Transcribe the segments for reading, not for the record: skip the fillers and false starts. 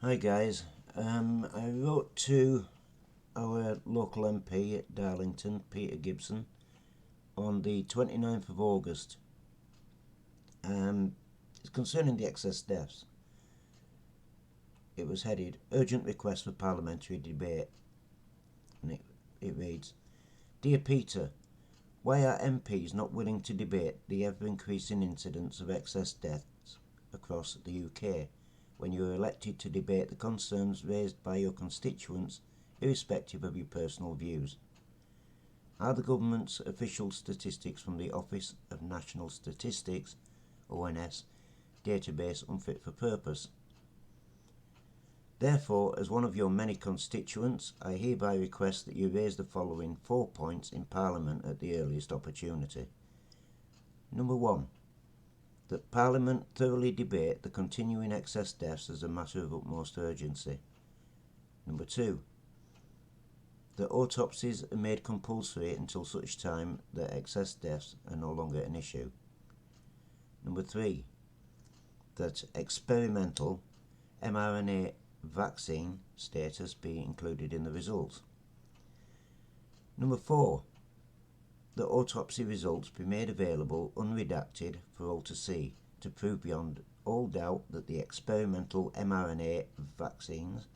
Hi guys, I wrote to our local MP at Darlington, Peter Gibson, on the 29th of August. It's concerning the excess deaths. It was headed Urgent Request for Parliamentary Debate, and it reads, Dear Peter, why are MPs not willing to debate the ever-increasing incidence of excess deaths across the UK when you are elected to debate the concerns raised by your constituents irrespective of your personal views? Are the government's official statistics from the Office of National Statistics, ONS, database unfit for purpose? Therefore, as one of your many constituents, I hereby request that you raise the following 4 points in Parliament at the earliest opportunity. Number 1. That Parliament thoroughly debate the continuing excess deaths as a matter of utmost urgency. Number 2. That autopsies are made compulsory until such time that excess deaths are no longer an issue. Number 3. That experimental mRNA vaccine status be included in the results. Number 4. That autopsy results be made available unredacted for all to see to prove beyond all doubt that the experimental mRNA vaccines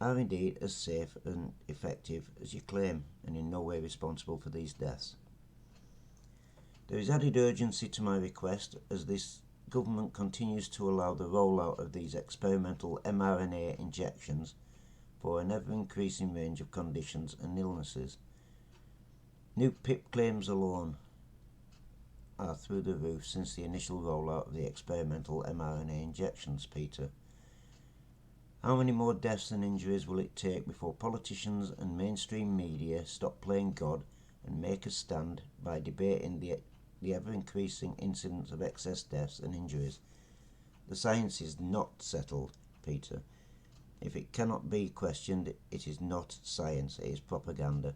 are indeed as safe and effective as you claim and in no way responsible for these deaths. There is added urgency to my request as this government continues to allow the rollout of these experimental mRNA injections for an ever-increasing range of conditions and illnesses. New PIP claims alone are through the roof since the initial rollout of the experimental mRNA injections, Peter. How many more deaths and injuries will it take before politicians and mainstream media stop playing God and make a stand by debating the ever-increasing incidence of excess deaths and injuries? The science is not settled, Peter. If it cannot be questioned, it is not science, it is propaganda.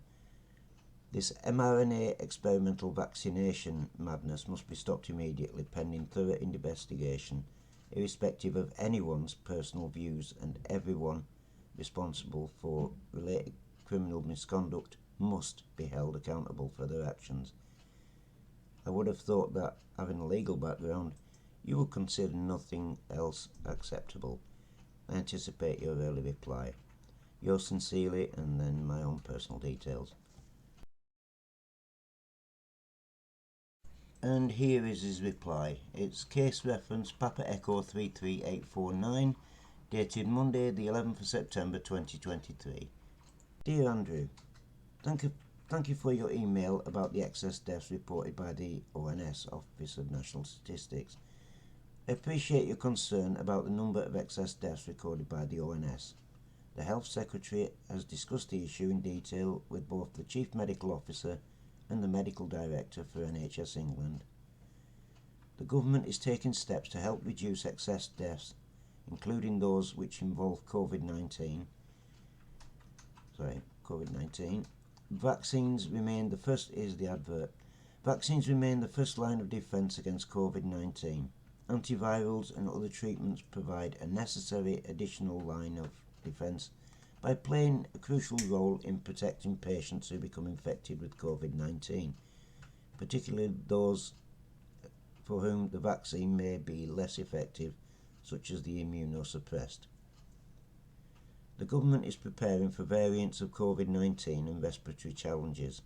This mRNA experimental vaccination madness must be stopped immediately pending thorough investigation, irrespective of anyone's personal views, and everyone responsible for related criminal misconduct must be held accountable for their actions. I would have thought that, having a legal background, you would consider nothing else acceptable. I anticipate your early reply. Yours sincerely, and then my own personal details. And here is his reply. It's case reference Papa Echo 33849, dated Monday the 11th of September 2023. Dear Andrew, thank you for your email about the excess deaths reported by the ONS, Office of National Statistics. I appreciate your concern about the number of excess deaths recorded by the ONS. The Health Secretary has discussed the issue in detail with both the Chief Medical Officer and the Medical Director for NHS England. The government is taking steps to help reduce excess deaths, including those which involve COVID-19. Vaccines remain the first line of defence against COVID-19. Antivirals and other treatments provide a necessary additional line of defence by playing a crucial role in protecting patients who become infected with COVID-19, particularly those for whom the vaccine may be less effective, such as the immunosuppressed. The government is preparing for variants of COVID-19 and respiratory challenges,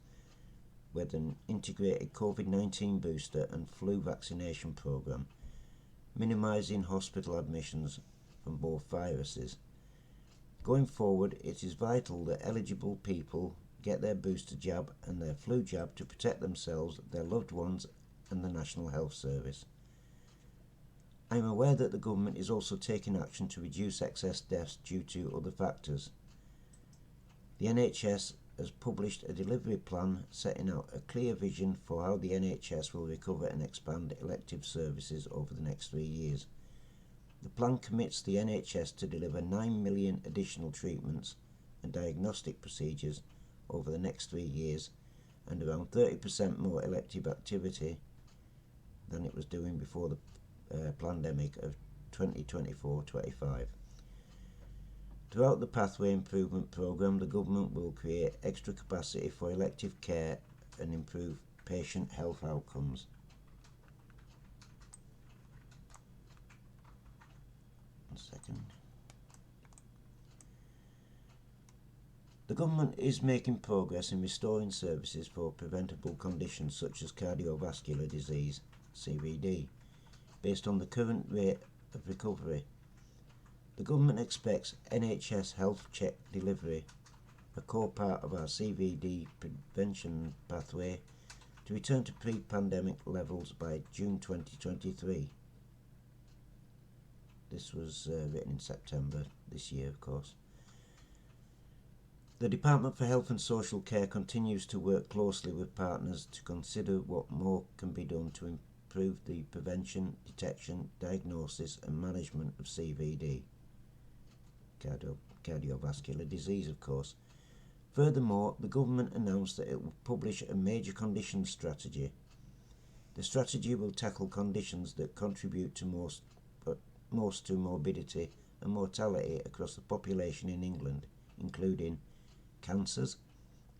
with an integrated COVID-19 booster and flu vaccination programme, minimising hospital admissions from both viruses. Going forward, it is vital that eligible people get their booster jab and their flu jab to protect themselves, their loved ones, and the National Health Service. I am aware that the government is also taking action to reduce excess deaths due to other factors. The NHS has published a delivery plan setting out a clear vision for how the NHS will recover and expand elective services over the next 3 years. The plan commits the NHS to deliver 9 million additional treatments and diagnostic procedures over the next 3 years, and around 30% more elective activity than it was doing before the pandemic of 2024-25. Throughout the Pathway Improvement Programme, the government will create extra capacity for elective care and improve patient health outcomes. One second. The government is making progress in restoring services for preventable conditions such as cardiovascular disease, CVD, based on the current rate of recovery. The government expects NHS health check delivery, a core part of our CVD prevention pathway, to return to pre-pandemic levels by June 2023. This was written in September this year, of course. The Department for Health and Social Care continues to work closely with partners to consider what more can be done to improve the prevention, detection, diagnosis and management of CVD, cardiovascular disease, of course. Furthermore, the government announced that it will publish a major conditions strategy. The strategy will tackle conditions that contribute to most to morbidity and mortality across the population in England, including cancers,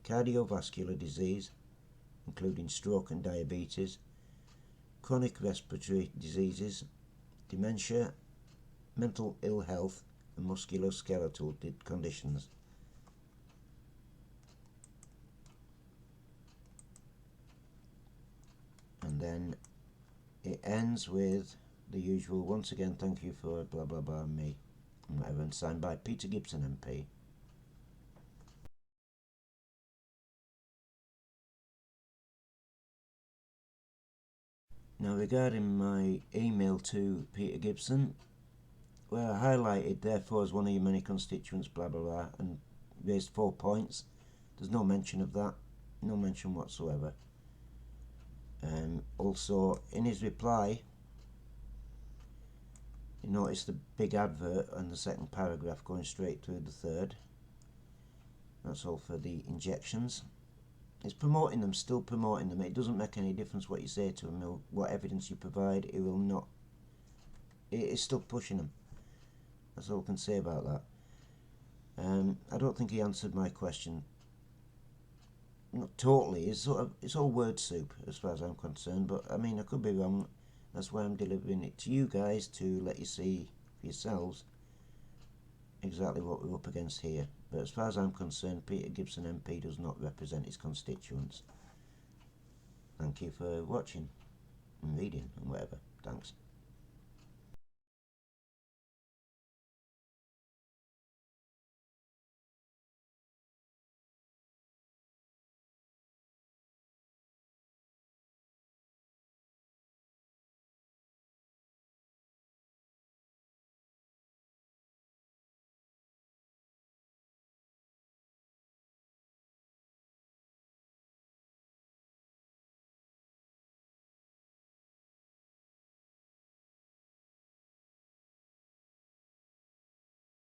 cardiovascular disease, including stroke and diabetes, chronic respiratory diseases, dementia, mental ill health, and musculoskeletal conditions. And then it ends with the usual, once again, thank you for blah blah blah me, and whatever, and signed by Peter Gibson MP. Now, regarding my email to Peter Gibson, where I highlighted, therefore, as one of your many constituents, blah blah blah, and raised 4 points, there's no mention of that, no mention whatsoever. Also, in his reply, you notice the big advert on the second paragraph going straight through the third. That's all for the injections. It's promoting them, still promoting them. It doesn't make any difference what you say to him or what evidence you provide. It will not. It is still pushing them. That's all I can say about that. I don't think he answered my question. Not totally. It's all word soup as far as I'm concerned. But I mean, I could be wrong. That's why I'm delivering it to you guys to let you see for yourselves exactly what we're up against here. But as far as I'm concerned, Peter Gibson MP does not represent his constituents. Thank you for watching and reading and whatever. Thanks.